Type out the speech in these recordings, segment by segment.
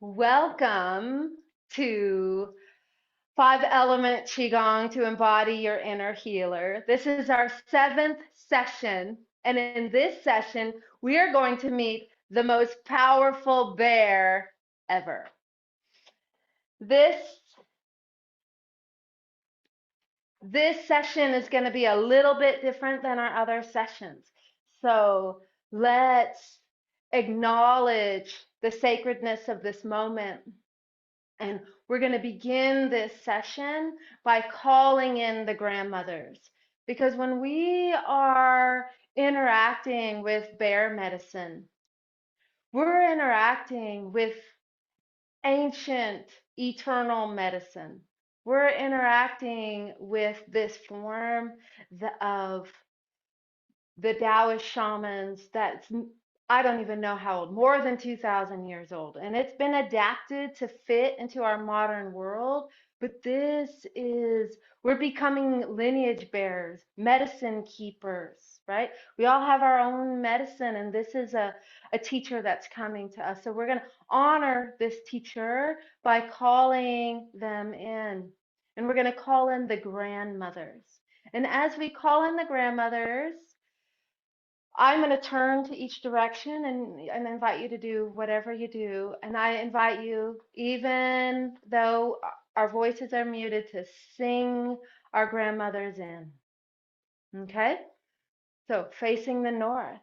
Welcome to 5 Element Qigong to embody your inner healer. This is our 7th session, and in this session, we are going to meet the most powerful bear ever. This session is going to be a little bit different than our other sessions. So let's acknowledge the sacredness of this moment. And we're going to begin this session by calling in the grandmothers. Because when we are interacting with bear medicine, we're interacting with ancient, eternal medicine. We're interacting with this form of the Taoist shamans that's, I don't even know how old, more than 2,000 years old. And it's been adapted to fit into our modern world. But we're becoming lineage bearers, medicine keepers, right? We all have our own medicine, and this is a teacher that's coming to us. So we're going to honor this teacher by calling them in. And we're going to call in the grandmothers. And as we call in the grandmothers, I'm going to turn to each direction and invite you to do whatever you do. And I invite you, even though our voices are muted, to sing our grandmothers in. Okay? So facing the north.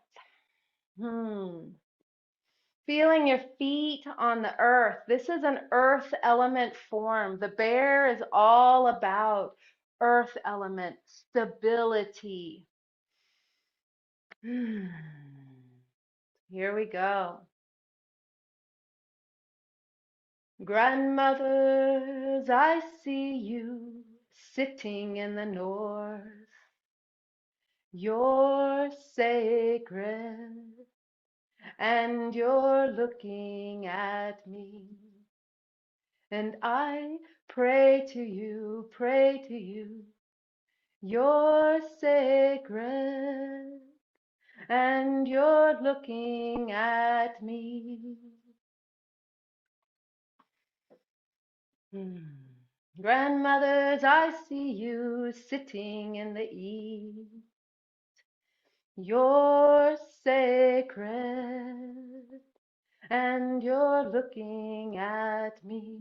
Feeling your feet on the earth. This is an earth element form. The bear is all about earth element stability. Here we go. Grandmothers, I see you sitting in the north. You're sacred, and you're looking at me. And I pray to you, pray to you. You're sacred, and you're looking at me. Grandmothers, I see you sitting in the east. You're sacred, and you're looking at me.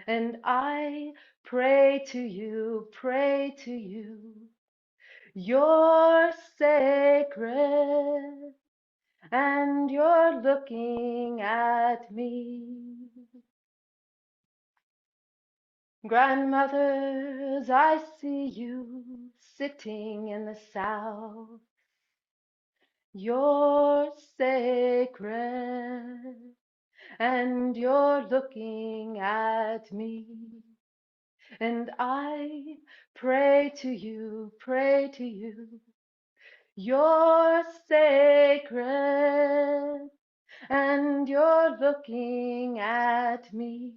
And I pray to you, pray to you. You're sacred, and you're looking at me. Grandmothers, I see you sitting in the south. You're sacred, and you're looking at me. And I pray to you, pray to you. You're sacred, and you're looking at me.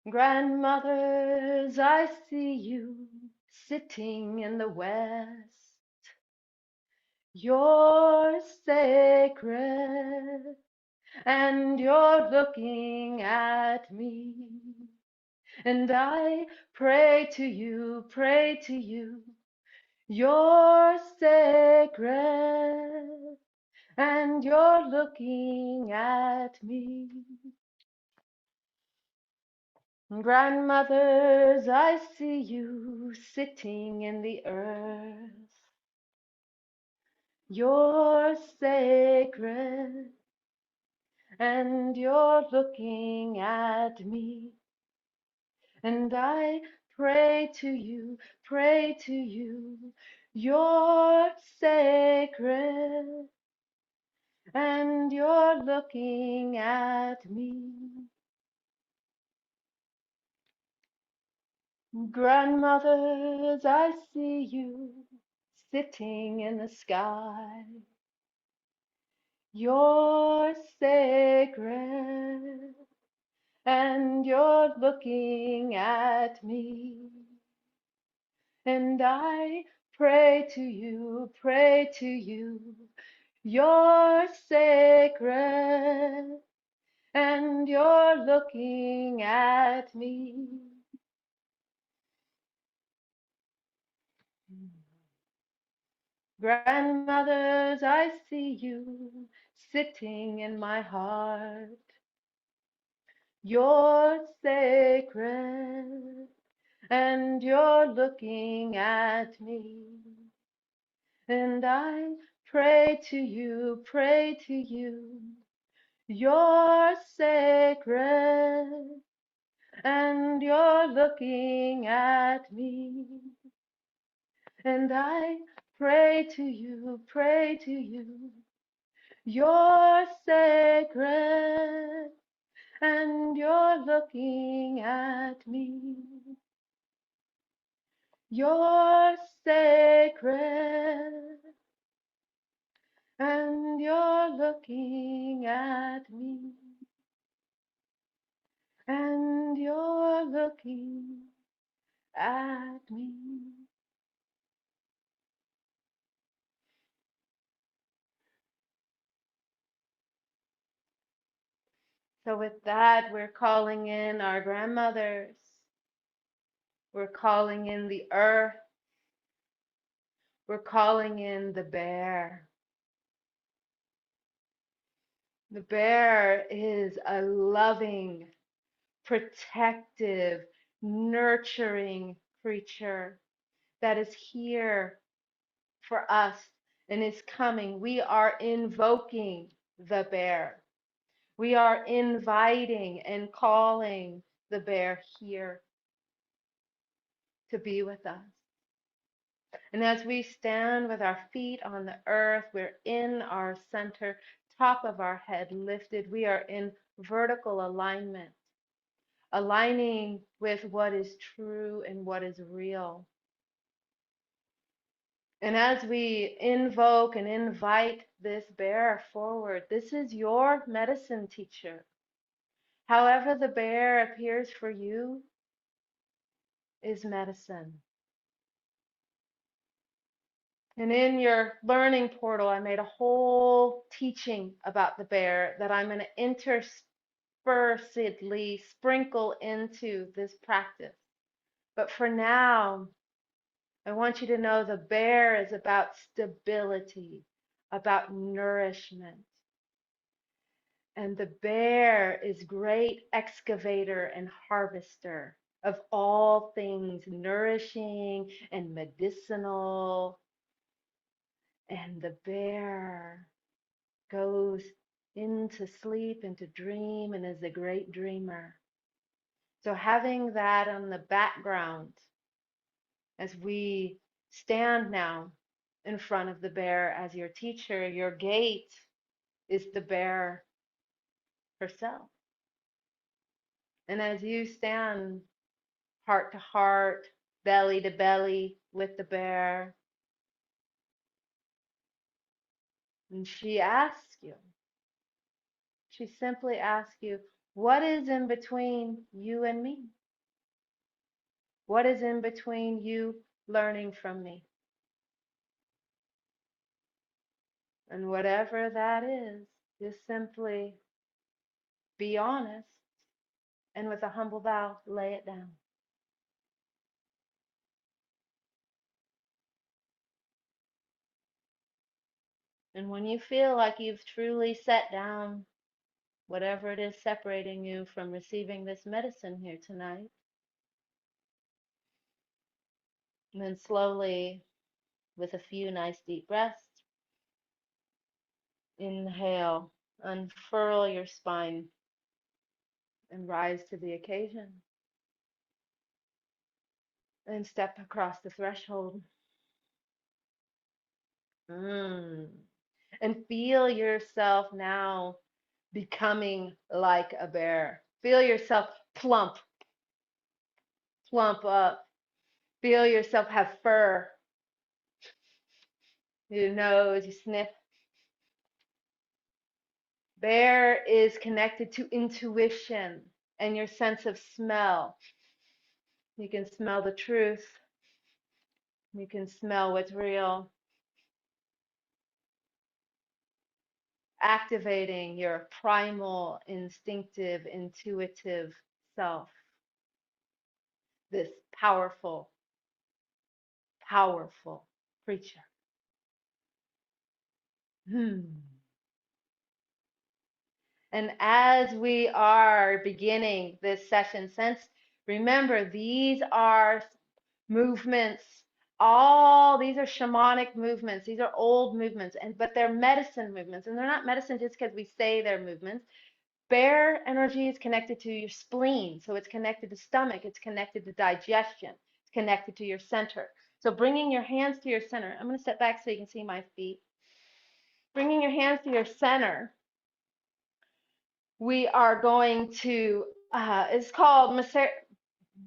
Grandmothers, I see you sitting in the west. You're sacred, and you're looking at me. And I pray to you, pray to you. You're sacred, and you're looking at me. Grandmothers, I see you sitting in the earth. You're sacred, and you're looking at me. And I pray to you, pray to you. You're sacred, and you're looking at me. Grandmothers, I see you sitting in the sky. You're sacred, and you're looking at me. And I pray to you, pray to you. You're sacred, and you're looking at me. Grandmothers, I see you sitting in my heart. You're sacred, and you're looking at me. And I pray to you. You're sacred, and you're looking at me. And I pray to you. You're sacred, and you're looking at me. You're sacred, and you're looking at me. And you're looking at me. So, with that, we're calling in our grandmothers. We're calling in the earth. We're calling in the bear. The bear is a loving, protective, nurturing creature that is here for us and is coming. We are invoking the bear. We are inviting and calling the bear here to be with us. And as we stand with our feet on the earth, we're in our center, top of our head lifted. We are in vertical alignment, aligning with what is true and what is real. And as we invoke and invite this bear forward, this is your medicine teacher. However the bear appears for you is medicine. And in your learning portal, I made a whole teaching about the bear that I'm going to interspersedly sprinkle into this practice. But for now, I want you to know the bear is about stability, about nourishment. And the bear is great excavator and harvester of all things nourishing and medicinal. And the bear goes into sleep, into dream, and is a great dreamer. So having that on the background as we stand now in front of the bear as your teacher, your gate is the bear herself. And as you stand heart to heart, belly to belly with the bear, and she simply asks you, what is in between you and me? What is in between you learning from me? And whatever that is, just simply be honest and with a humble bow, lay it down. And when you feel like you've truly set down whatever it is separating you from receiving this medicine here tonight, and then slowly, with a few nice deep breaths, inhale, unfurl your spine, and rise to the occasion. And step across the threshold. Mm. And feel yourself now becoming like a bear. Feel yourself plump up. Feel yourself have fur. Your nose, you sniff. Bear is connected to intuition and your sense of smell. You can smell the truth. You can smell what's real. activating your primal, instinctive, intuitive self, this powerful, powerful creature. And as we are beginning this session, remember, these are movements, all these are shamanic movements, these are old movements, but they're medicine movements. And they're not medicine just because we say they're movements. Bear energy is connected to your spleen, so it's connected to stomach, it's connected to digestion, it's connected to your center. So bringing your hands to your center, I'm going to step back so you can see my feet. Bringing your hands to your center, we are going to, it's called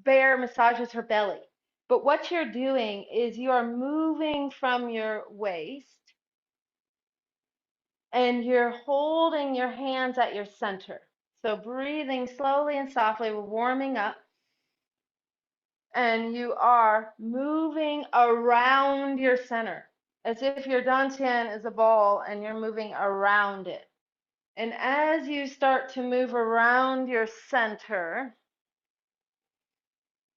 Bear Massages Her Belly. But what you're doing is you are moving from your waist and you're holding your hands at your center. So breathing slowly and softly, we're warming up. And you are moving around your center as if your dantian is a ball and you're moving around it. And as you start to move around your center,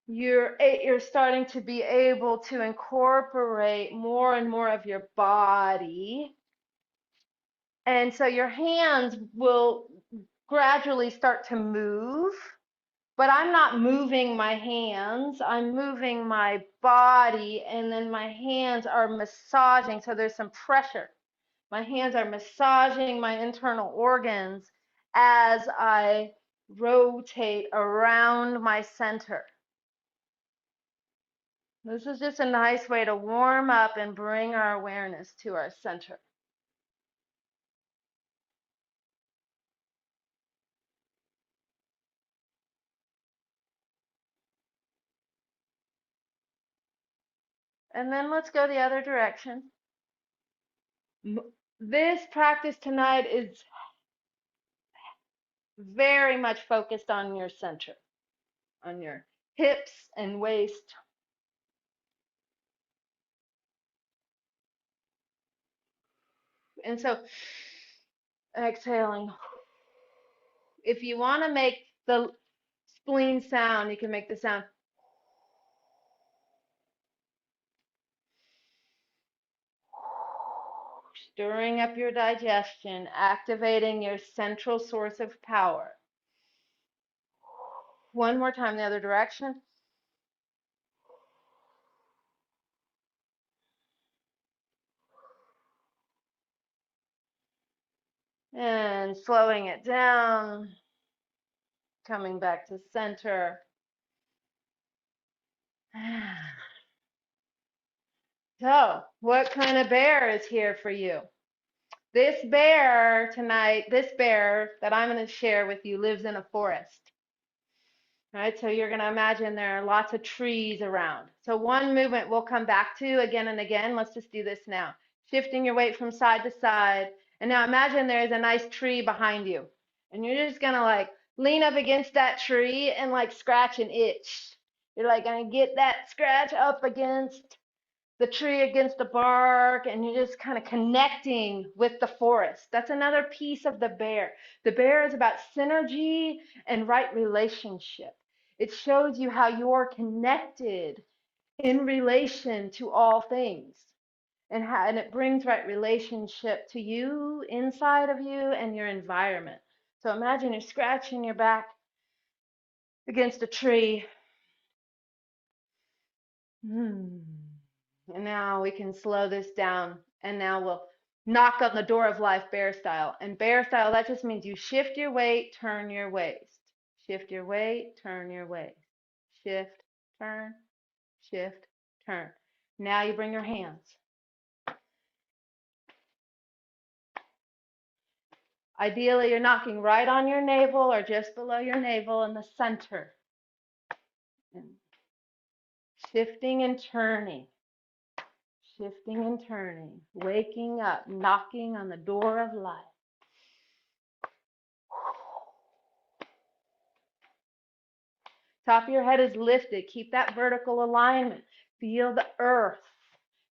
you're starting to be able to incorporate more and more of your body. And so your hands will gradually start to move, but I'm not moving my hands, I'm moving my body, and then my hands are massaging, so there's some pressure. My hands are massaging my internal organs as I rotate around my center. This is just a nice way to warm up and bring our awareness to our center. And then let's go the other direction. This practice tonight is very much focused on your center, on your hips and waist. And so exhaling. If you want to make the spleen sound, you can make the sound. Stirring up your digestion, activating your central source of power. One more time, the other direction. And slowing it down, coming back to center. So, what kind of bear is here for you? This bear tonight, this bear that I'm going to share with you lives in a forest. Right, so you're going to imagine there are lots of trees around. So one movement we'll come back to again and again. Let's just do this now. Shifting your weight from side to side. And now imagine there's a nice tree behind you. And you're just going to like lean up against that tree and like scratch an itch. You're like going to get that scratch up against the tree, against the bark, and you're just kind of connecting with the forest. That's another piece of the bear. The bear is about synergy and right relationship. It shows you how you're connected in relation to all things, and it brings right relationship to you, inside of you, and your environment. So imagine you're scratching your back against a tree. And now we can slow this down. And now we'll knock on the door of life, bear style. And bear style, that just means you shift your weight, turn your waist. Shift your weight, turn your waist. Shift, turn, shift, turn. Now you bring your hands. Ideally, you're knocking right on your navel or just below your navel in the center. And shifting and turning. Shifting and turning, waking up, knocking on the door of life. Top of your head is lifted. Keep that vertical alignment. Feel the earth.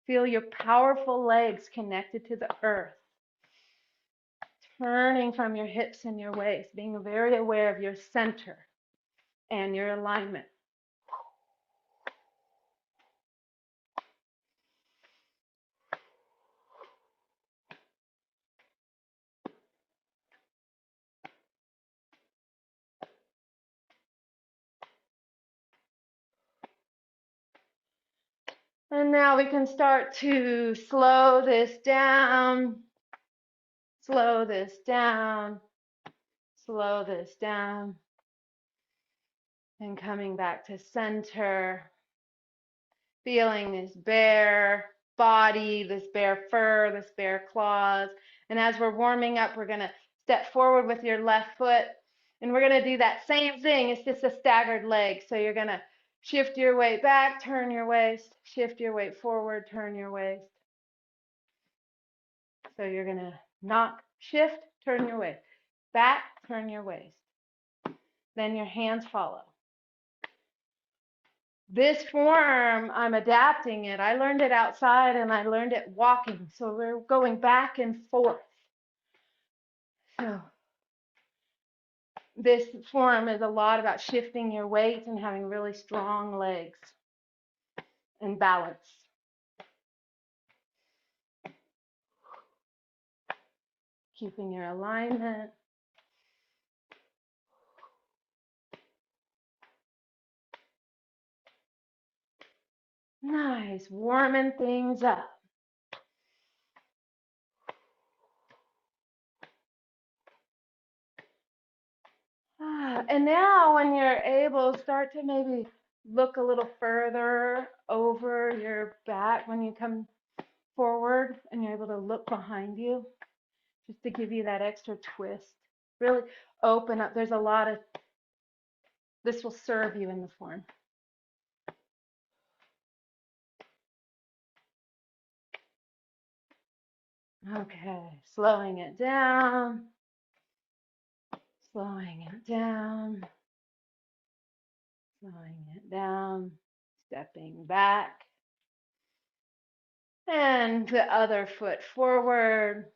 Feel your powerful legs connected to the earth. turning from your hips and your waist, being very aware of your center and your alignment. And now we can start to slow this down, slow this down, slow this down, and coming back to center, feeling this bare body, this bare fur, this bare claws. And as we're warming up, we're going to step forward with your left foot, and we're going to do that same thing. It's just a staggered leg. So you're going to shift your weight back, turn your waist, shift your weight forward, turn your waist. So you're going to knock, shift, turn your waist, back, turn your waist. Then your hands follow. This form, I'm adapting it. I learned it outside and I learned it walking. So we're going back and forth. So this form is a lot about shifting your weight and having really strong legs and balance. Keeping your alignment. Nice, warming things up. And now when you're able, start to maybe look a little further over your back when you come forward and you're able to look behind you, just to give you that extra twist. Really open up. There's a lot of, this will serve you in the form. Okay, slowing it down, slowing it down, slowing it down, stepping back. And the other foot forward,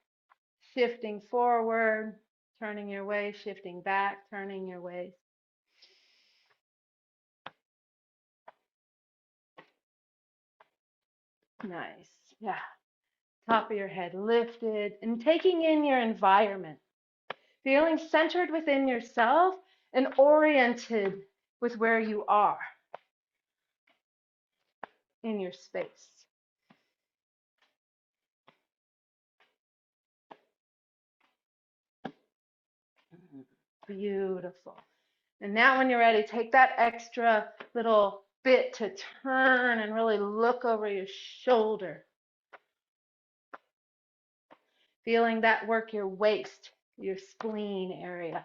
shifting forward, turning your waist, shifting back, turning your waist. Nice. Yeah. Top of your head lifted and taking in your environment. Feeling centered within yourself and oriented with where you are in your space. Beautiful. And now when you're ready, take that extra little bit to turn and really look over your shoulder. Feeling that work your waist, your spleen area.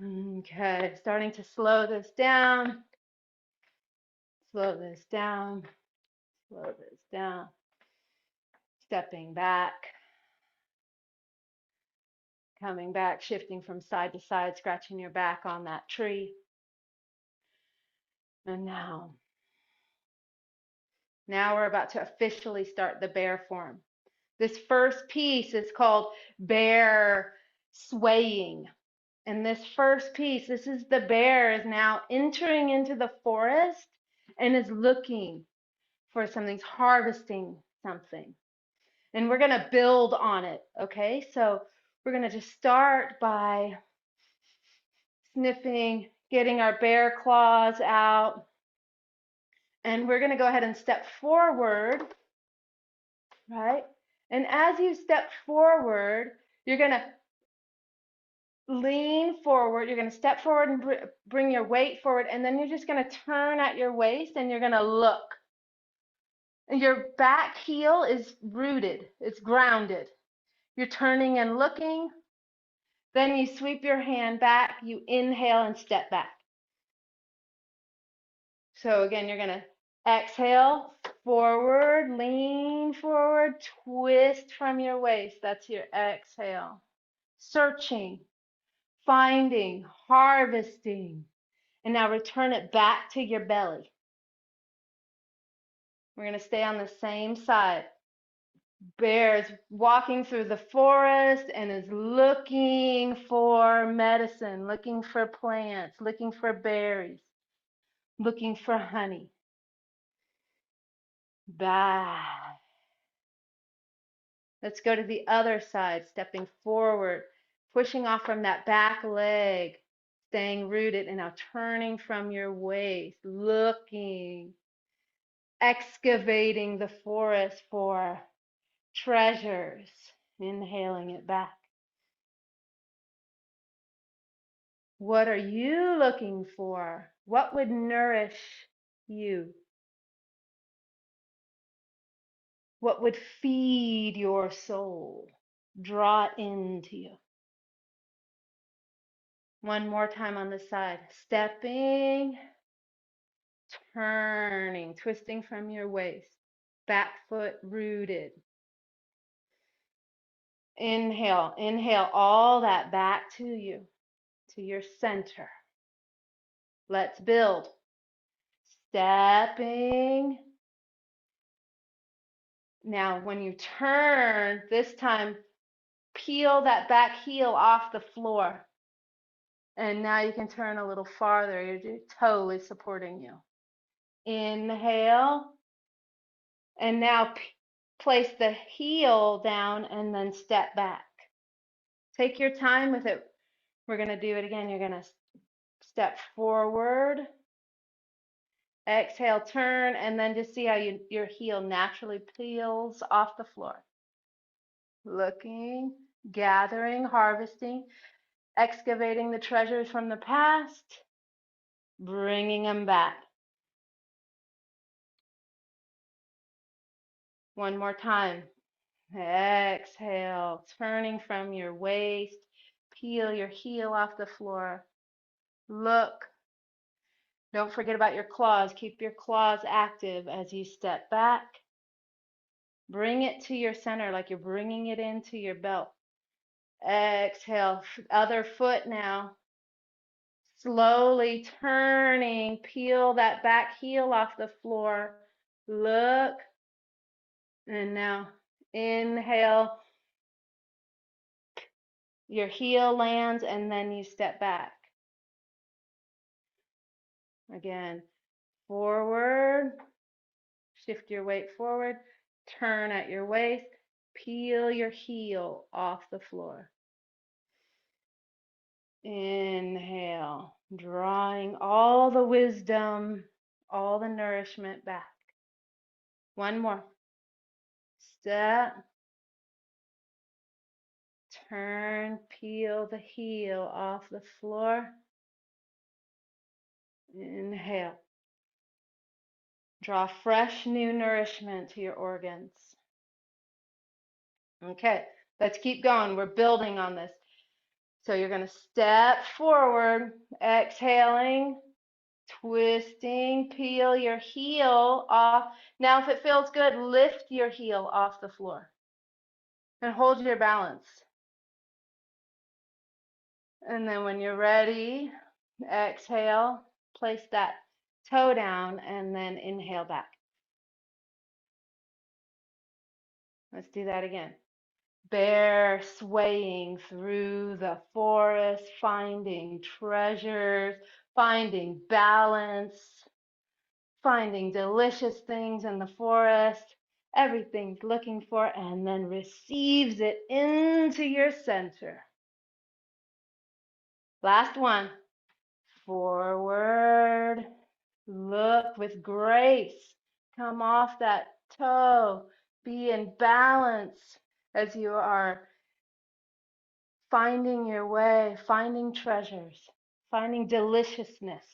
Okay, starting to slow this down. Slow this down. Slow this down. Stepping back. Coming back, shifting from side to side, scratching your back on that tree. And now we're about to officially start the bear form. This first piece is called bear swaying. And this first piece, this is the bear is now entering into the forest and is looking for something, harvesting something. And we're going to build on it, okay? So we're going to just start by sniffing, getting our bear claws out. And we're going to go ahead and step forward, right? And as you step forward, you're going to lean forward. You're going to step forward and bring your weight forward. And then you're just going to turn at your waist and you're going to look. And your back heel is rooted. It's grounded. You're turning and looking. Then you sweep your hand back. You inhale and step back. So again, you're going to exhale, forward, lean forward, twist from your waist. That's your exhale. Searching, finding, harvesting. And now return it back to your belly. We're going to stay on the same side. Bear is walking through the forest and is looking for medicine, looking for plants, looking for berries, looking for honey. Bah. Let's go to the other side, stepping forward, pushing off from that back leg, staying rooted, and now turning from your waist, looking, excavating the forest for treasures, inhaling it back. What are you looking for? What would nourish you? What would feed your soul? Draw it into you. One more time on this side. Stepping, turning, twisting from your waist. Back foot rooted. Inhale, inhale all that back to you, to your center. Let's build. Stepping. Now, when you turn, this time, peel that back heel off the floor. And now you can turn a little farther. Your toe is supporting you. Inhale. And now place the heel down and then step back. Take your time with it. We're going to do it again. You're going to step forward. Exhale, turn, and then just see how your heel naturally peels off the floor. Looking, gathering, harvesting, excavating the treasures from the past, bringing them back. One more time. Exhale, turning from your waist, peel your heel off the floor. Look. Don't forget about your claws. Keep your claws active as you step back. Bring it to your center like you're bringing it into your belt. Exhale, other foot now. Slowly turning, peel that back heel off the floor. Look. And now inhale. Your heel lands and then you step back. Again, forward. Shift your weight forward. Turn at your waist. Peel your heel off the floor. Inhale, drawing all the wisdom, all the nourishment back. One more. Step. Turn, peel the heel off the floor. Inhale. Draw fresh new nourishment to your organs. Okay, let's keep going. We're building on this. So you're going to step forward, exhaling, twisting, peel your heel off. Now, if it feels good, lift your heel off the floor and hold your balance. And then when you're ready, exhale, place that toe down and then inhale back. Let's do that again. Bear swaying through the forest, finding treasures, finding balance, finding delicious things in the forest, everything's looking for, and then receives it into your center. Last one. Forward. Look with grace. Come off that toe. Be in balance as you are finding your way, finding treasures, finding deliciousness,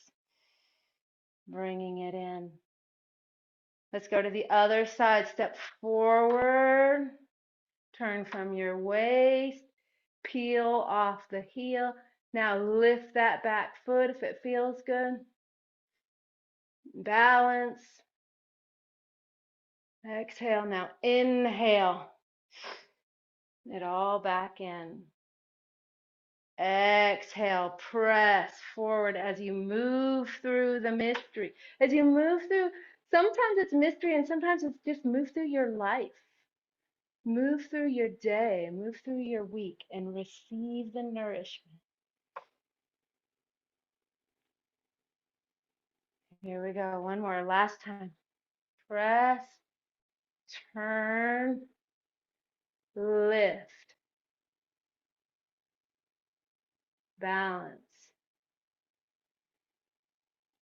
bringing it in. Let's go to the other side. Step forward, turn from your waist, peel off the heel. Now lift that back foot if it feels good. Balance. Exhale. Now inhale it all back in. Exhale, press forward as you move through the mystery, as you move through Sometimes it's mystery and sometimes it's just move through your life. Move through your day, move through your week, and receive the nourishment. Here we go. One more. Last time. Press, turn, lift, balance.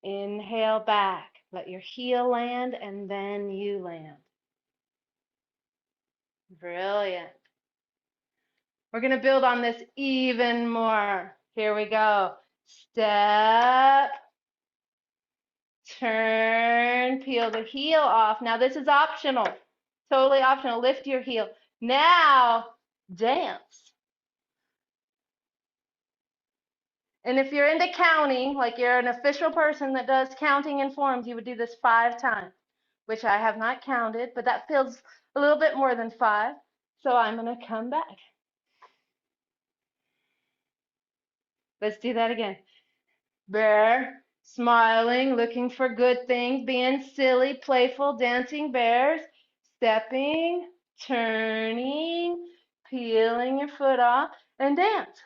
Inhale back. Let your heel land and then you land. Brilliant. We're going to build on this even more. Here we go. Step, turn, peel the heel off. Now this is optional, totally optional. Lift your heel. Now dance. And if you're into counting, like you're an official person that does counting in forms, you would do this 5 times, which I have not counted, but that feels a little bit more than 5. So I'm going to come back. Let's do that again. Bear, smiling, looking for good things, being silly, playful, dancing bears, stepping, turning, peeling your foot off, and dance.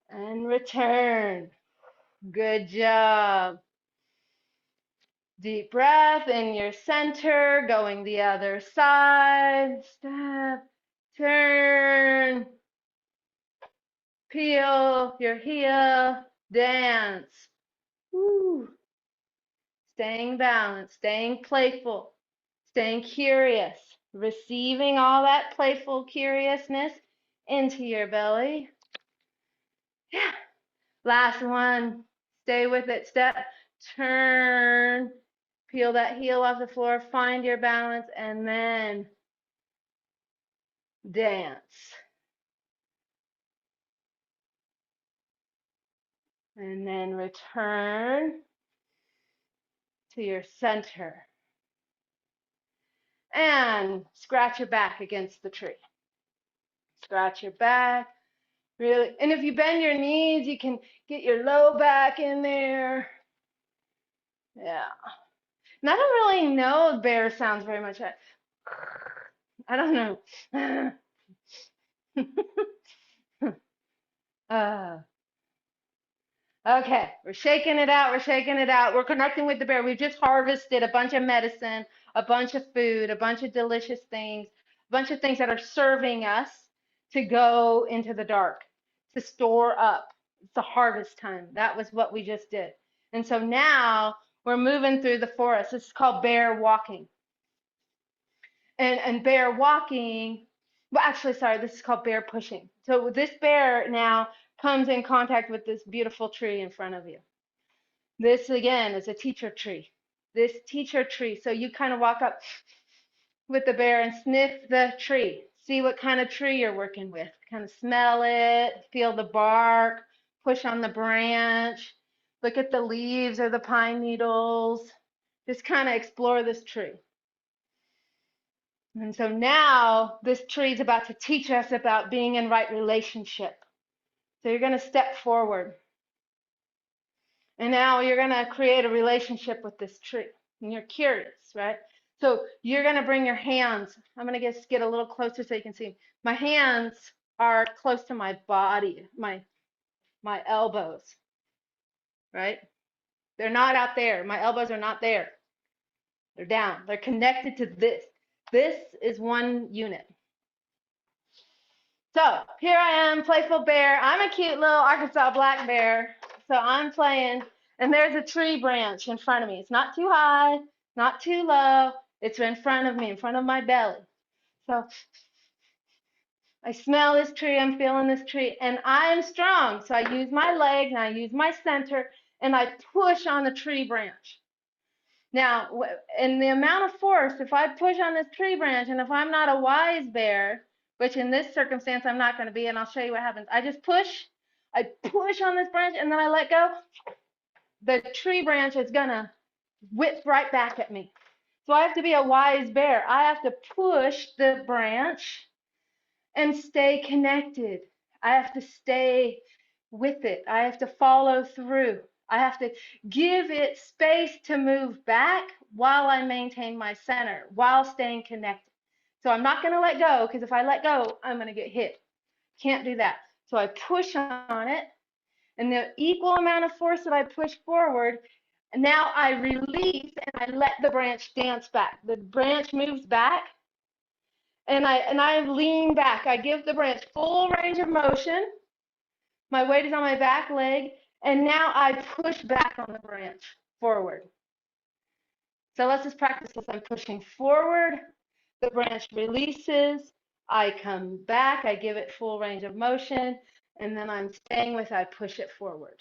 And return. Good job. Deep breath in your center, going the other side. Step, turn, peel your heel, dance. Woo. Staying balanced, staying playful, staying curious, receiving all that playful curiousness into your belly. Yeah. Last one. Stay with it. Step, turn, peel that heel off the floor, find your balance, and then dance. And then return to your center. And scratch your back against the tree. Scratch your back. Really, and if you bend your knees, you can get your low back in there. Yeah. And I don't really know bear sounds very much. I don't know. uh, okay, we're shaking it out. We're shaking it out. We're connecting with the bear. We've just harvested a bunch of medicine, a bunch of food, a bunch of delicious things, a bunch of things that are serving us to go into the dark, to store up. It's a harvest time. That was what we just did. And so now we're moving through the forest. This is called bear walking. And bear walking, well, actually, sorry, this is called bear pushing. So this bear now comes in contact with this beautiful tree in front of you. This, again, is a teacher tree. This teacher tree. So you kind of walk up with the bear and sniff the tree. See what kind of tree you're working with. Kind of smell it, feel the bark, push on the branch, look at the leaves or the pine needles. Just kind of explore this tree. And so now this tree is about to teach us about being in right relationship. So you're going to step forward. And now you're going to create a relationship with this tree. And you're curious, right? So you're going to bring your hands. I'm going to just get a little closer so you can see. My hands are close to my body, my elbows, right? They're not out there. My elbows are not there. They're down. They're connected to this. This is one unit. So here I am, playful bear. I'm a cute little Arkansas black bear. So I'm playing, and there's a tree branch in front of me. It's not too high, not too low. It's in front of me, in front of my belly. So I smell this tree, I'm feeling this tree, and I'm strong. So I use my leg and I use my center, and I push on the tree branch. Now, in the amount of force, if I push on this tree branch, and if I'm not a wise bear, which in this circumstance I'm not going to be, and I'll show you what happens. I push on this branch, and then I let go. The tree branch is going to whip right back at me. So I have to be a wise bear. I have to push the branch and stay connected. I have to stay with it. I have to follow through. I have to give it space to move back while I maintain my center, while staying connected. So I'm not going to let go, because if I let go, I'm going to get hit. Can't do that. So I push on it, and the equal amount of force that I push forward, and now I release and I let the branch dance back. The branch moves back, and I lean back. I give the branch full range of motion. My weight is on my back leg, and now I push back on the branch forward. So let's just practice this. I'm pushing forward, the branch releases, I come back, I give it full range of motion, and then I'm staying with, I push it forward.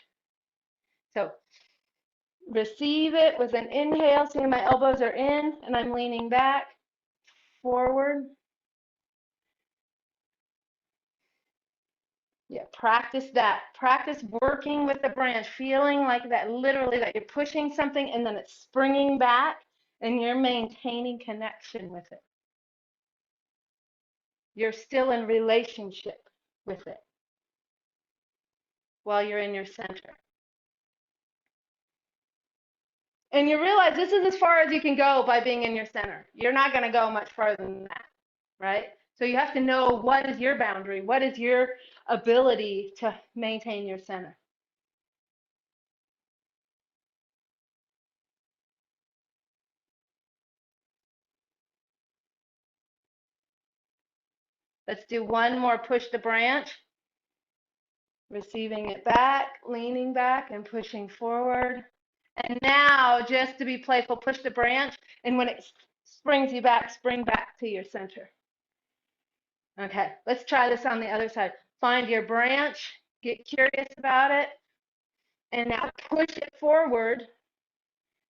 So receive it with an inhale, see my elbows are in, and I'm leaning back, forward. Yeah, practice that. Practice working with the branch, feeling like that, literally that you're pushing something and then it's springing back and you're maintaining connection with it. You're still in relationship with it while you're in your center. And you realize this is as far as you can go by being in your center. You're not going to go much farther than that, right? So you have to know, what is your boundary? What is your ability to maintain your center? Let's do one more. Push the branch, receiving it back, leaning back and pushing forward. And now, just to be playful, push the branch, and when it springs you back, spring back to your center. Okay, let's try this on the other side. Find your branch, get curious about it, and now push it forward.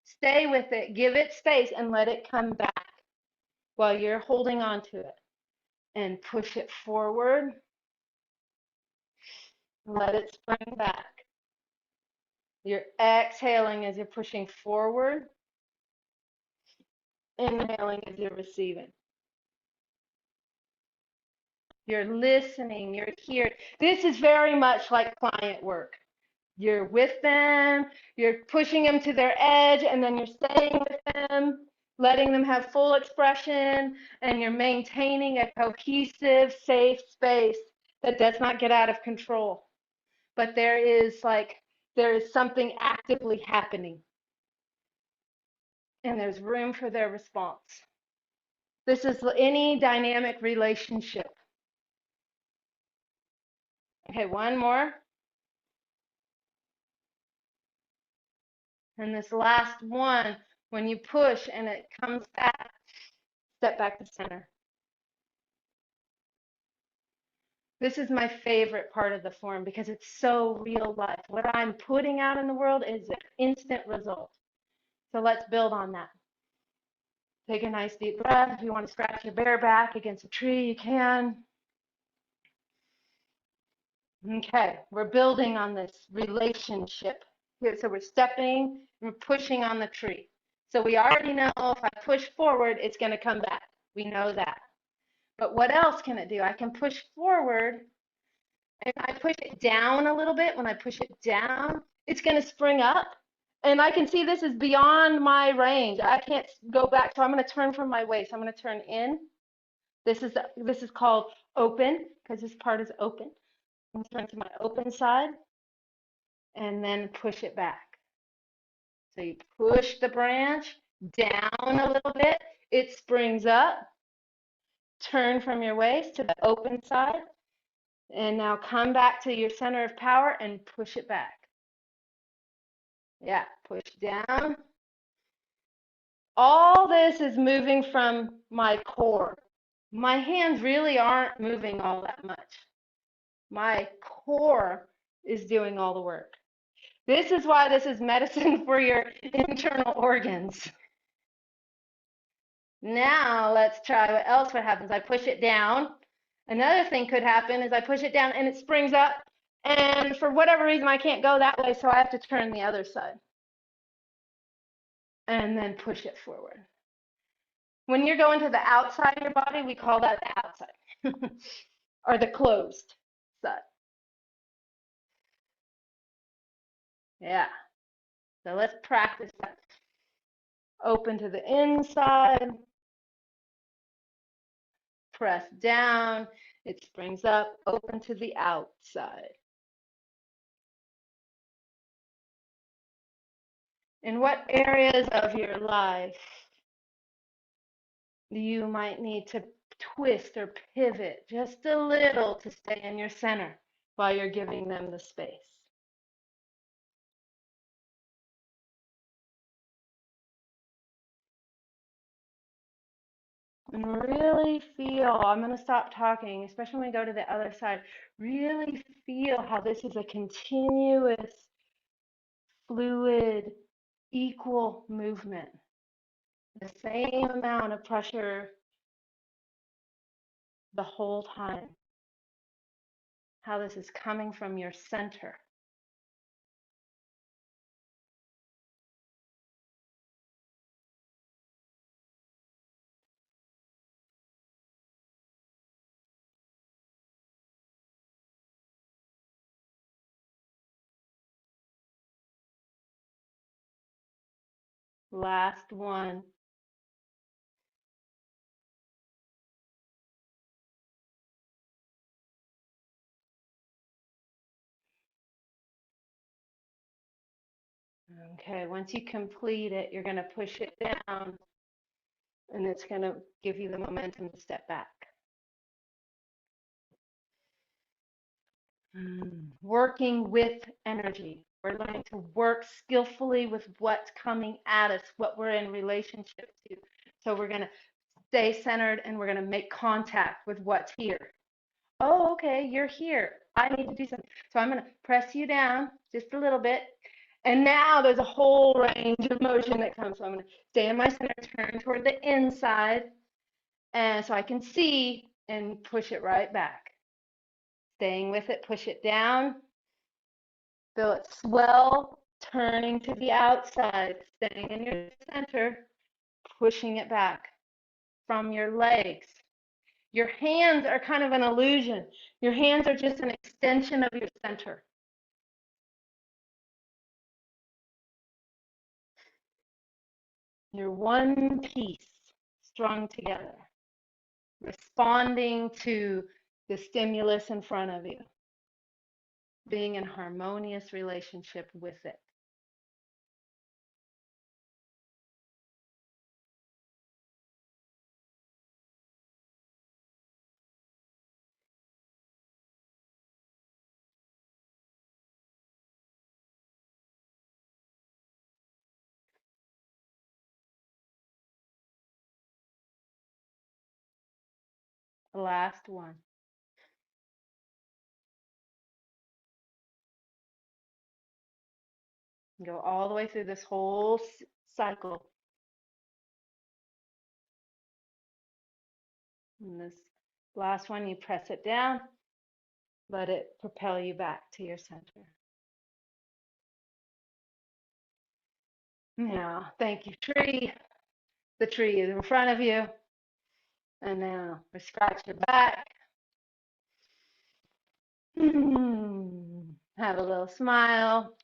Stay with it, give it space, and let it come back while you're holding on to it. And push it forward. Let it spring back. You're exhaling as you're pushing forward. Inhaling as you're receiving. You're listening, you're here. This is very much like client work. You're with them, you're pushing them to their edge, and then you're staying with them, letting them have full expression, and you're maintaining a cohesive, safe space that does not get out of control. But there is something actively happening, and there's room for their response. This is any dynamic relationship. Okay, one more. And this last one, when you push and it comes back, step back to center. This is my favorite part of the form because it's so real life. What I'm putting out in the world is an instant result. So let's build on that. Take a nice deep breath. If you want to scratch your bare back against a tree, you can. Okay, we're building on this relationship here. So we're stepping, we're pushing on the tree. So we already know if I push forward, it's going to come back. We know that. But what else can it do? I can push forward, and I push it down a little bit. When I push it down, it's going to spring up. And I can see this is beyond my range. I can't go back. So I'm going to turn from my waist. I'm going to turn in. This is called open, because this part is open. I'm going to turn to my open side and then push it back. So you push the branch down a little bit. It springs up. Turn from your waist to the open side. And now come back to your center of power and push it back. Yeah, push down. All this is moving from my core. My hands really aren't moving all that much. My core is doing all the work. This is why this is medicine for your internal organs. Now let's try what happens. I push it down. Another thing could happen is I push it down and it springs up, and for whatever reason I can't go that way, so I have to turn the other side and then push it forward. When you're going to the outside of your body, we call that the outside or the closed side. Yeah. So let's practice that. Open to the inside, press down, it springs up, open to the outside. In what areas of your life you might need to twist or pivot just a little to stay in your center while you're giving them the space? And really feel, I'm going to stop talking, especially when we go to the other side. Really feel how this is a continuous, fluid, equal movement. The same amount of pressure the whole time. How this is coming from your center. Last one. Okay, once you complete it, you're going to push it down and it's going to give you the momentum to step back. Working with energy. We're learning to work skillfully with what's coming at us, what we're in relationship to. So we're going to stay centered and we're going to make contact with what's here. Oh, okay, you're here. I need to do something. So I'm going to press you down just a little bit. And now there's a whole range of motion that comes. So I'm going to stay in my center, turn toward the inside, and so I can see and push it right back. Staying with it, push it down. Feel it swell, turning to the outside, staying in your center, pushing it back from your legs. Your hands are kind of an illusion. Your hands are just an extension of your center. You're one piece strung together, responding to the stimulus in front of you, being in harmonious relationship with it. The last one. Go all the way through this whole cycle. And this last one, you press it down, let it propel you back to your center. Now, thank you, tree. The tree is in front of you. And now we scratch your back. Have a little smile.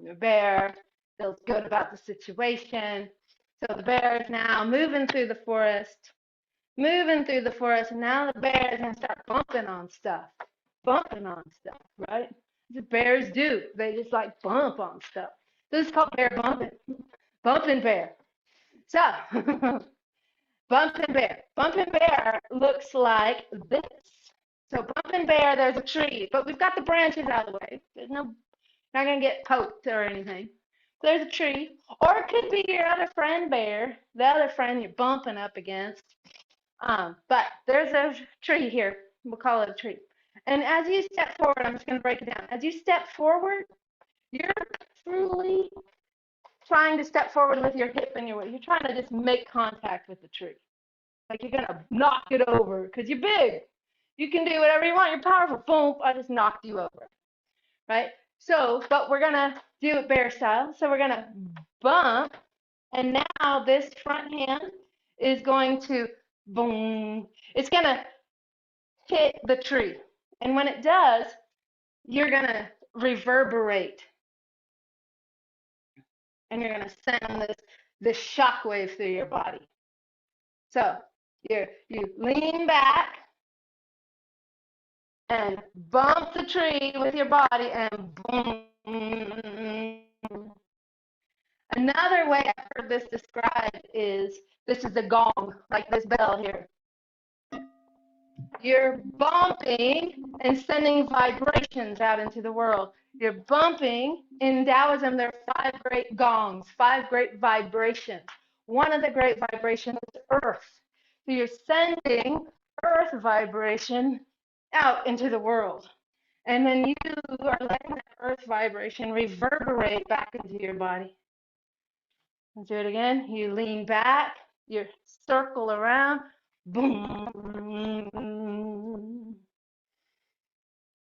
The bear feels good about the situation. So the bear is now moving through the forest, and now the bear is going to start bumping on stuff, right? The bears do. They just like bump on stuff. This is called bear bumping bear. So, bumping bear. Bumping bear looks like this. So bumping bear, there's a tree, but we've got the branches out of the way. There's no, not gonna get poked or anything. There's a tree, or it could be your other friend bear, the other friend you're bumping up against. But there's a tree here. We'll call it a tree. And as you step forward, I'm just going to break it down. As you step forward, you're truly trying to step forward with your hip and your weight. You're trying to just make contact with the tree. Like you're going to knock it over because you're big. You can do whatever you want. You're powerful. Boom, I just knocked you over. Right? So, but we're going to do it bear style. So we're going to bump. And now this front hand is going to boom. It's going to hit the tree. And when it does, you're going to reverberate and you're going to send this shock wave through your body. So you lean back and bump the tree with your body, and boom. Another way I've heard this described is, this is a gong, like this bell here. You're bumping and sending vibrations out into the world. You're bumping. In Taoism, there are 5 great gongs, 5 great vibrations. One of the great vibrations is earth. So you're sending earth vibration out into the world. And then you are letting that earth vibration reverberate back into your body. Let's do it again. You lean back, you circle around, boom.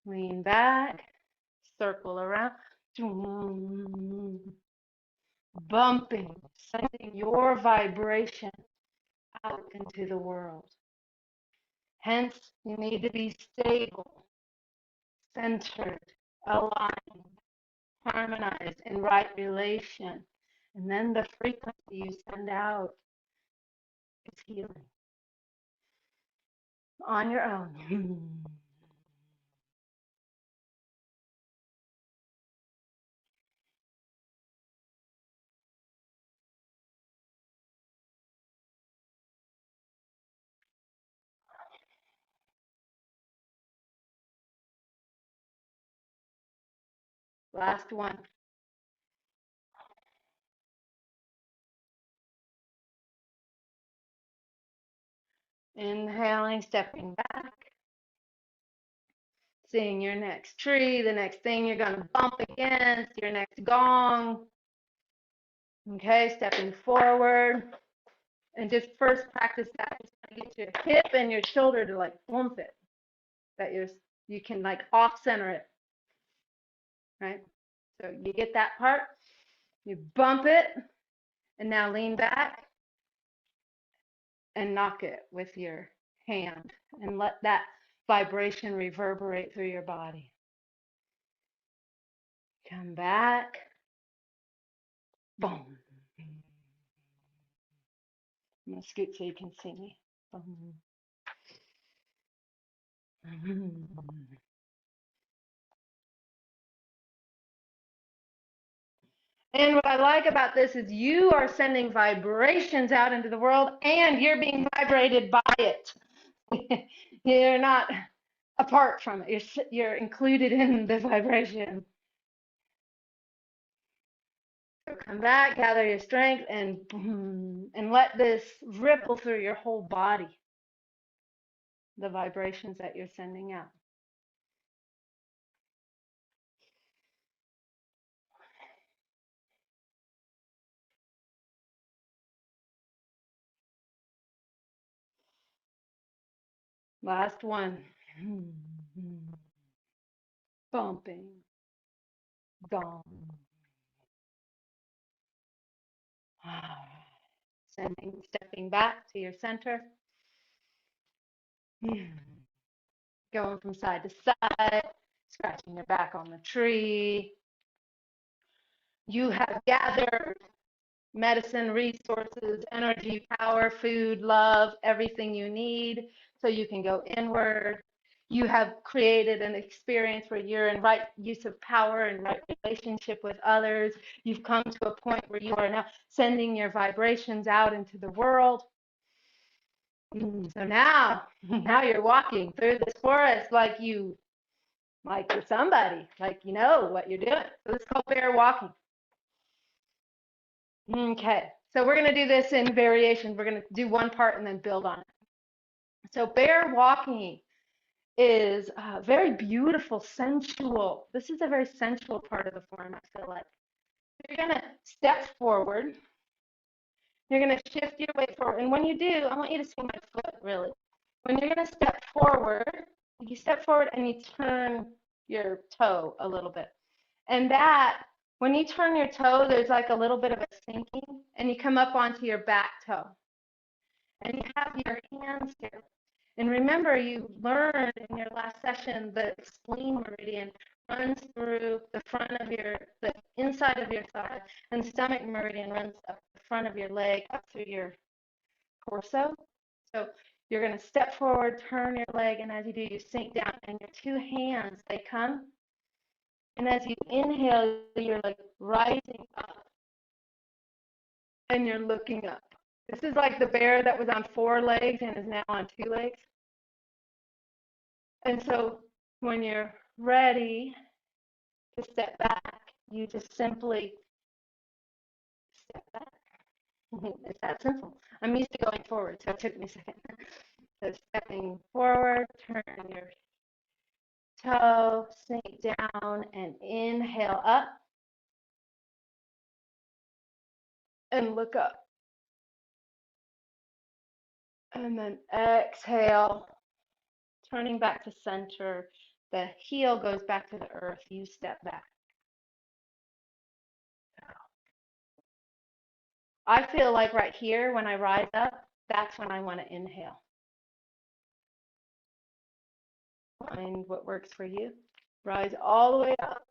Lean back, circle around, boom. Bumping, sending your vibration out into the world. Hence, you need to be stable, centered, aligned, harmonized, in right relation. And then the frequency you send out is healing on your own. Last one. Inhaling, stepping back, seeing your next tree, the next thing you're going to bump against, your next gong. Okay, stepping forward. And just first practice that. Just get your hip and your shoulder to like bump it. That you can like off center it. Right? So you get that part, you bump it, and now lean back and knock it with your hand and let that vibration reverberate through your body. Come back, boom. I'm going to scoot so you can see me. Boom. And what I like about this is you are sending vibrations out into the world and you're being vibrated by it. You're not apart from it. You're included in the vibration. So come back, gather your strength, and boom, and let this ripple through your whole body, the vibrations that you're sending out. Last one. Bumping. Gong. Stepping back to your center. Going from side to side, scratching your back on the tree. You have gathered medicine, resources, energy, power, food, love, everything you need so you can go inward. You have created an experience where you're in right use of power and right relationship with others. You've come to a point where you are now sending your vibrations out into the world. So now you're walking through this forest like you're somebody, like you know what you're doing. So this is called bear walking. Okay, so we're going to do this in variations. We're going to do one part and then build on it. So bear walking is very beautiful, sensual. This is a very sensual part of the form, I feel like. You're going to step forward. You're going to shift your weight forward. And when you do, I want you to see my foot, really. When you're going to step forward, you step forward and you turn your toe a little bit. And that, when you turn your toe, there's like a little bit of a sinking, and you come up onto your back toe. And you have your hands here. And remember, you learned in your last session the spleen meridian runs through the inside of your thigh, and the stomach meridian runs up the front of your leg, up through your torso. So you're going to step forward, turn your leg, and as you do, you sink down, and your two hands, they come. And as you inhale, you're like rising up, and you're looking up. This is like the bear that was on four legs and is now on two legs. And so when you're ready to step back, you just simply step back. It's that simple. I'm used to going forward, so it took me a second. So stepping forward, turn your toe, sink down, and inhale up, and look up. And then exhale, turning back to center. The heel goes back to the earth. You step back. I feel like right here, when I rise up, that's when I want to inhale. Find what works for you. Rise all the way up.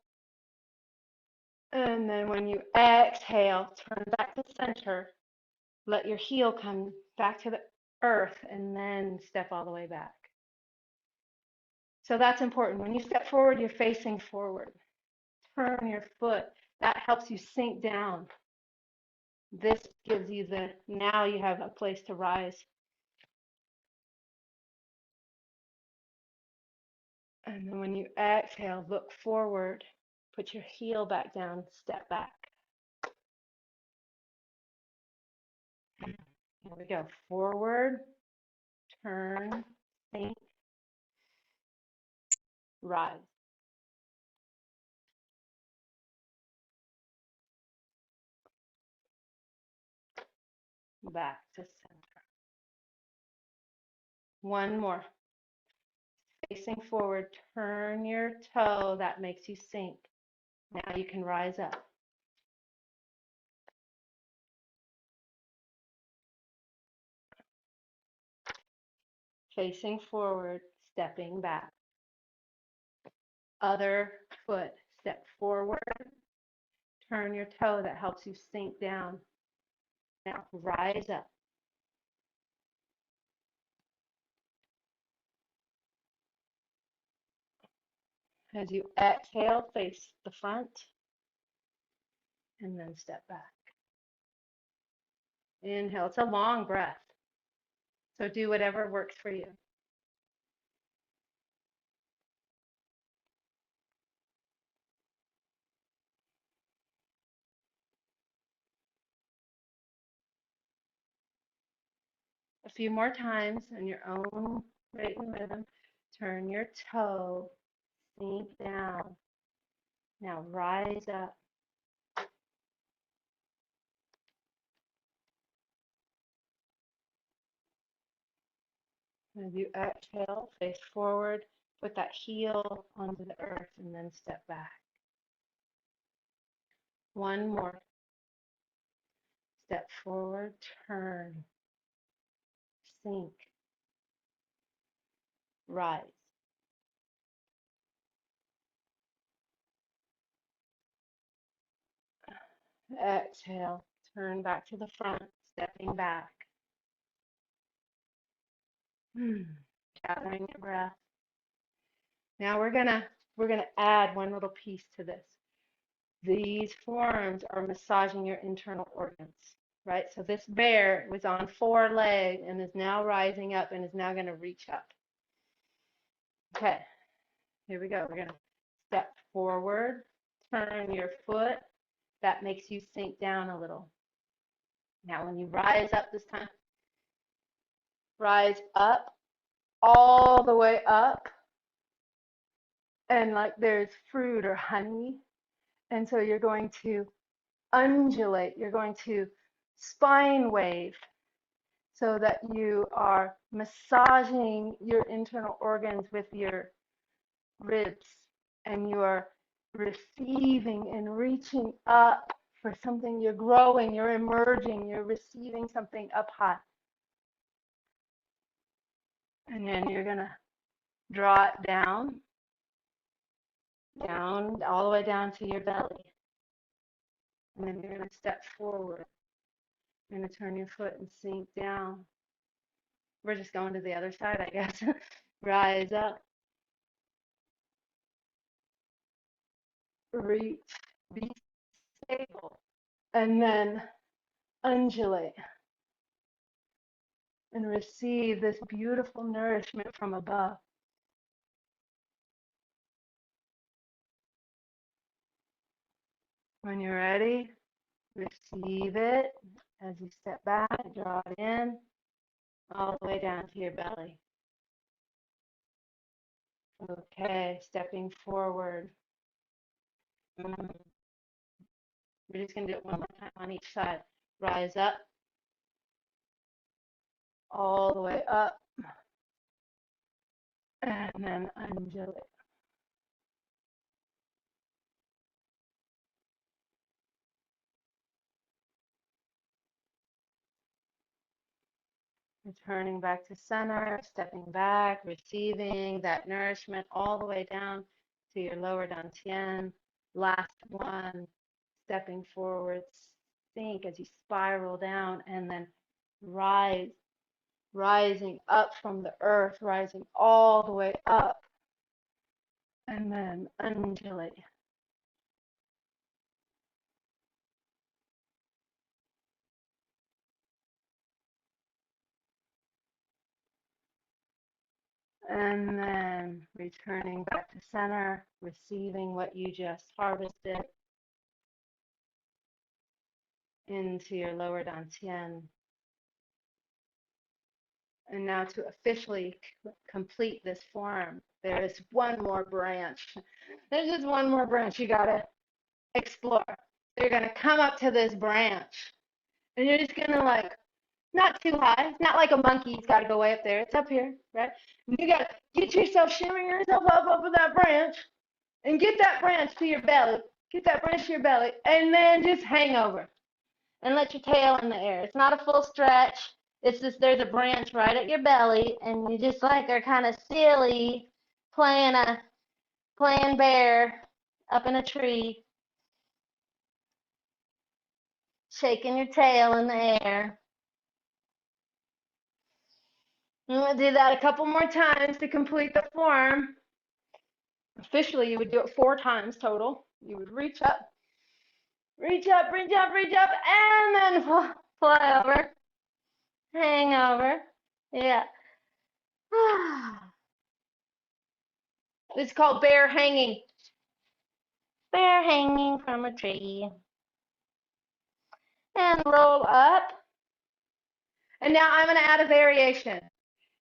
And then when you exhale, turn back to center. Let your heel come back to the earth and then step all the way back. So that's important. When you step forward, you're facing forward. Turn your foot. That helps you sink down. This gives you now you have a place to rise. And then when you exhale, look forward. Put your heel back down, step back. Here we go. Forward, turn, sink, rise. Back to center. One more. Facing forward, turn your toe. That makes you sink. Now you can rise up. Facing forward, stepping back. Other foot, step forward, turn your toe. That helps you sink down. Now rise up. As you exhale, face the front, and then step back. Inhale. It's a long breath, so do whatever works for you. A few more times on your own rate and rhythm. Turn your toe, sink down. Now rise up. As you exhale, face forward, put that heel onto the earth, and then step back. One more. Step forward, turn, sink, rise. Exhale, turn back to the front, stepping back. Gathering your breath. Now we're gonna add one little piece to this. These forms are massaging your internal organs, right? So this bear was on four legs and is now rising up and is now going to reach up. Okay, here we go. We're going to step forward, turn your foot. That makes you sink down a little. Now when you rise up this time, rise up, all the way up, and like there's fruit or honey. And so you're going to undulate, you're going to spine wave so that you are massaging your internal organs with your ribs, and you are receiving and reaching up for something. You're growing, you're emerging, you're receiving something up high. And then you're going to draw it down down, all the way down to your belly. And then you're going to step forward. You're going to turn your foot and sink down. We're just going to the other side, I guess. Rise up, reach, be stable, and then undulate and receive this beautiful nourishment from above. When you're ready, receive it as you step back, draw it in, all the way down to your belly. Okay, stepping forward. We're just going to do it one more time on each side. Rise up, all the way up, and then undulate. Returning back to center, stepping back, receiving that nourishment all the way down to your lower dantian. Last one, stepping forward, sink as you spiral down, and then rise, rising up from the earth, rising all the way up, and then undulate. And then returning back to center, receiving what you just harvested into your lower dantian. And now to officially complete this form, there is one more branch. There's just one more branch you gotta explore. You're gonna come up to this branch and you're just gonna like, not too high. It's not like a monkey's gotta go way up there. It's up here, right? And you gotta get yourself, shimmer yourself up over that branch and get that branch to your belly. Get that branch to your belly and then just hang over and let your tail in the air. It's not a full stretch. It's just there's a branch right at your belly, and you just like are kind of silly playing bear up in a tree, shaking your tail in the air. I'm gonna do that a couple more times to complete the form. Officially, you would do it 4 times total. You would reach up, reach up, reach up, reach up, and then fly over, hang over. Yeah. It's called bear hanging. Bear hanging from a tree. And roll up. And now I'm going to add a variation.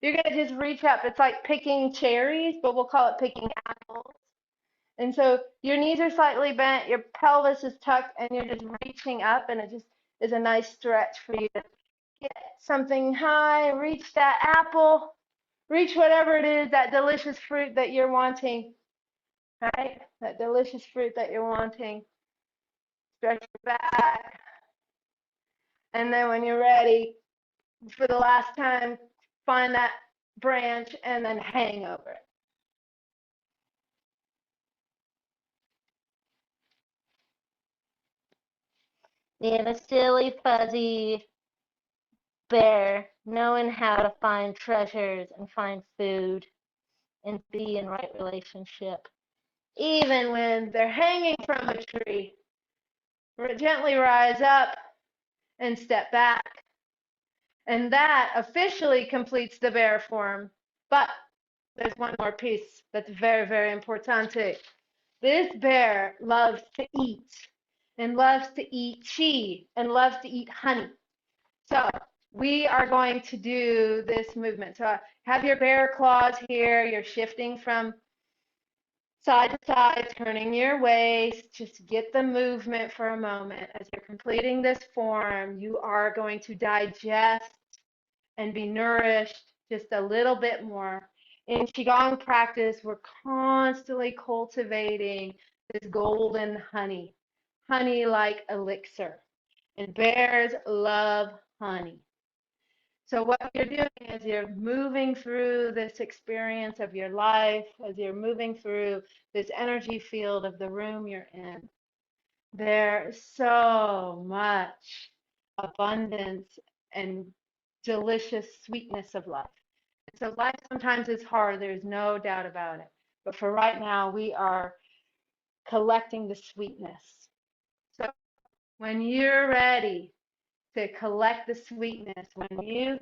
You're going to just reach up. It's like picking cherries, but we'll call it picking apples. And so your knees are slightly bent, your pelvis is tucked, and you're just reaching up, and it just is a nice stretch for you to get something high, reach that apple, reach whatever it is, that delicious fruit that you're wanting, right? That delicious fruit that you're wanting. Stretch your back. And then when you're ready, for the last time, find that branch and then hang over it. Being a silly, fuzzy bear, knowing how to find treasures and find food and be in right relationship. Even when they're hanging from a tree, gently rise up and step back. And that officially completes the bear form. But there's one more piece that's very, very important. This bear loves to eat and loves to eat chi and loves to eat honey. So we are going to do this movement. So have your bear claws here. You're shifting from side to side, turning your waist. Just get the movement for a moment. As you're completing this form, you are going to digest and be nourished just a little bit more. In Qigong practice, we're constantly cultivating this golden honey like elixir. And bears love honey. So what you're doing is you're moving through this experience of your life, as you're moving through this energy field of the room you're in. There's so much abundance and delicious sweetness of life. So life sometimes is hard, there's no doubt about it. But for right now, we are collecting the sweetness. So when you're ready to collect the sweetness, when you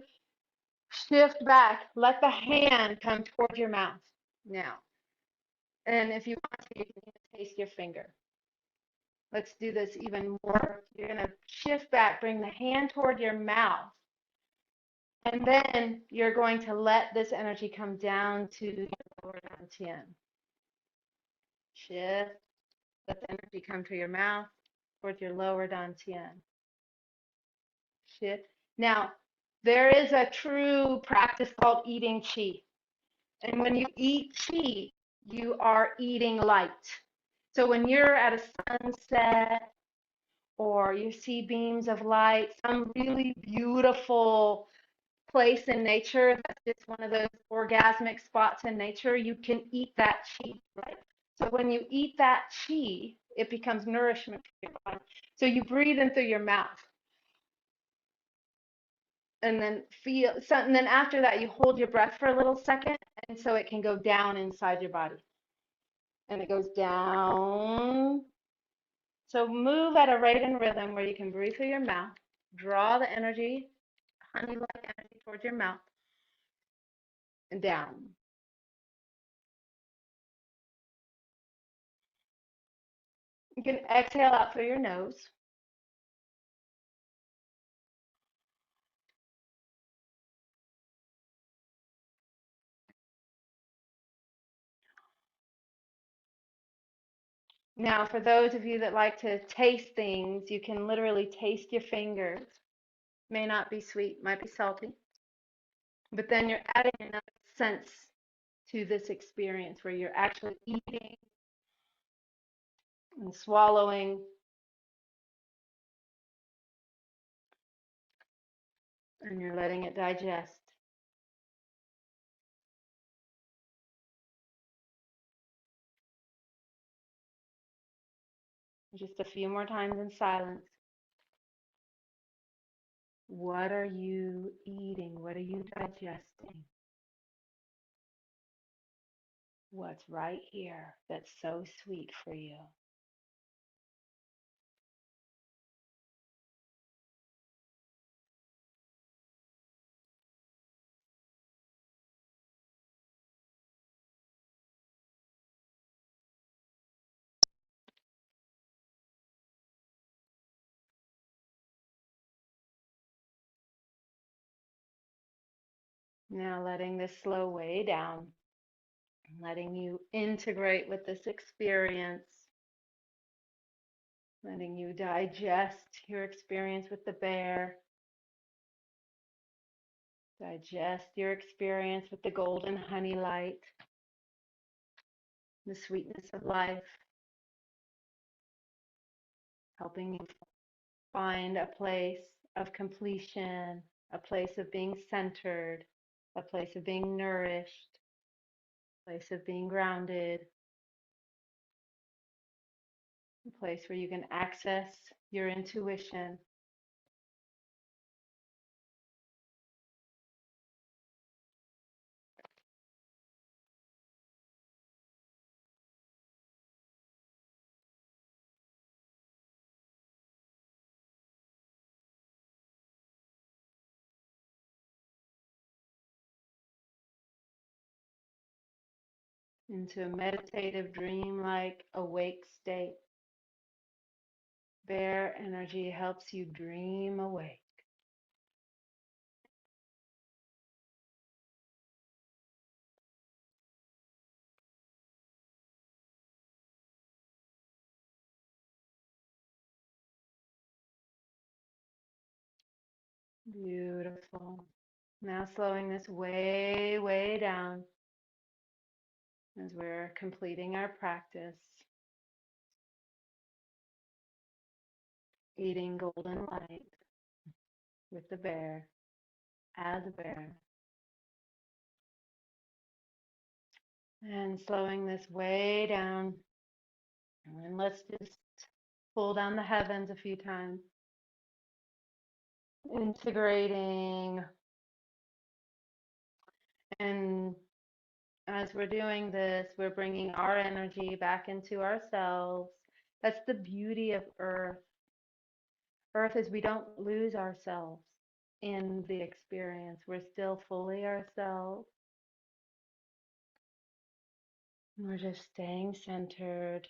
shift back, let the hand come towards your mouth now. And if you want to, you can even taste your finger. Let's do this even more. You're going to shift back, bring the hand toward your mouth, and then you're going to let this energy come down to your lower dantian. Shift, let the energy come to your mouth, towards your lower dantian. Shift. Now, there is a true practice called eating chi. And when you eat chi, you are eating light. So when you're at a sunset or you see beams of light, some really beautiful place in nature, that's just one of those orgasmic spots in nature, you can eat that chi, right? So when you eat that chi, it becomes nourishment for your body. So you breathe in through your mouth and then feel, so, and then after that, you hold your breath for a little second, and so it can go down inside your body. And it goes down. So move at a rate and rhythm where you can breathe through your mouth, draw the energy, honey-like energy towards your mouth, and down. You can exhale out through your nose. Now, for those of you that like to taste things, you can literally taste your fingers. May not be sweet, might be salty, but then you're adding another sense to this experience where you're actually eating and swallowing, and you're letting it digest. Just a few more times in silence. What are you eating? What are you digesting? What's right here that's so sweet for you? Now letting this slow way down, letting you integrate with this experience, letting you digest your experience with the bear, digest your experience with the golden honey light, the sweetness of life, helping you find a place of completion, a place of being centered, a place of being nourished, a place of being grounded, a place where you can access your intuition. Into a meditative, dream-like, awake state. Bear energy helps you dream awake. Beautiful. Now slowing this way, way down as we're completing our practice. Eating golden light with the bear. as a bear. And slowing this way down. And let's just pull down the heavens a few times. Integrating. And as we're doing this, we're bringing our energy back into ourselves. That's the beauty of Earth. Earth is we don't lose ourselves in the experience. We're still fully ourselves. We're just staying centered,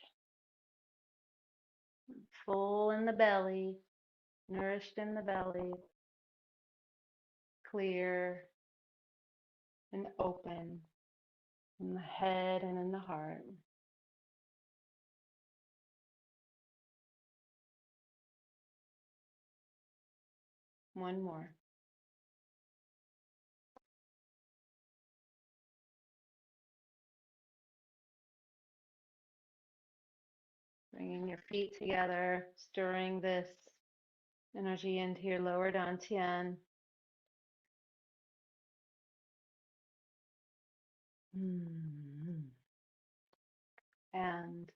full in the belly, nourished in the belly, clear and open in the head and in the heart. One more. Bringing your feet together, stirring this energy into your lower dantian. And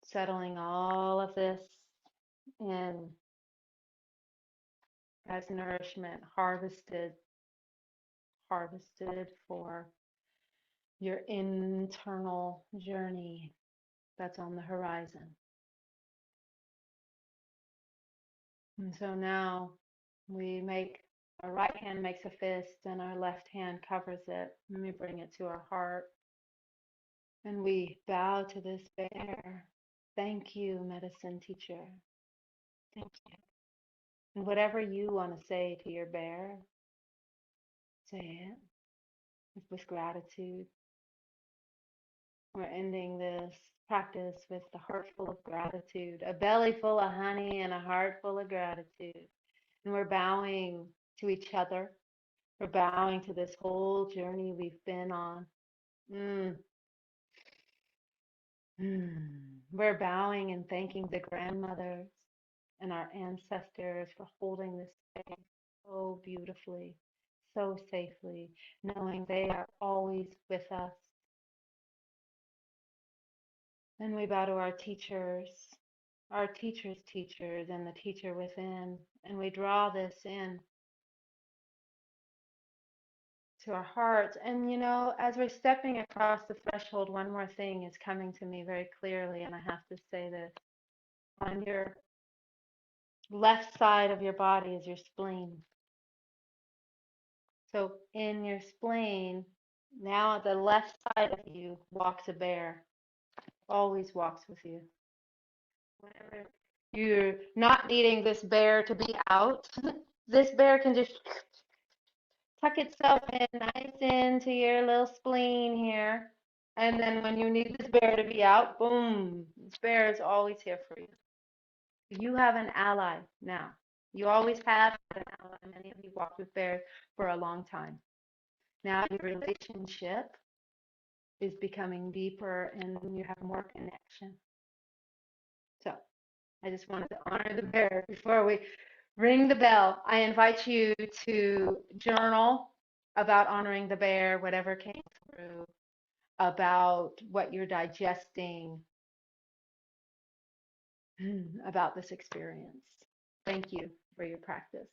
settling all of this in as nourishment, harvested for your internal journey that's on the horizon. And so now we make our right hand makes a fist and our left hand covers it. And we bring it to our heart and we bow to this bear. Thank you, medicine teacher. Thank you. And whatever you want to say to your bear, say it with gratitude. We're ending this practice with the heart full of gratitude, a belly full of honey and a heart full of gratitude. And we're bowing to each other. We're bowing to this whole journey we've been on. Mm. We're bowing and thanking the grandmothers and our ancestors for holding this space so beautifully, so safely, knowing they are always with us. And we bow to our teachers, teachers, and the teacher within. And we draw this in to our hearts. And as we're stepping across the threshold, one more thing is coming to me very clearly, and I have to say this. On your left side of your body is your spleen. So in your spleen, now at the left side of you walks a bear. Always walks with you. Whenever you're not needing this bear to be out, this bear can just tuck itself in nice into your little spleen here. And then when you need this bear to be out, boom, this bear is always here for you. You have an ally now. You always have had an ally. Many of you walked with bears for a long time. Now your relationship is becoming deeper and you have more connection. So I just wanted to honor the bear before we ring the bell. I invite you to journal about honoring the bear, whatever came through, about what you're digesting about this experience. Thank you for your practice.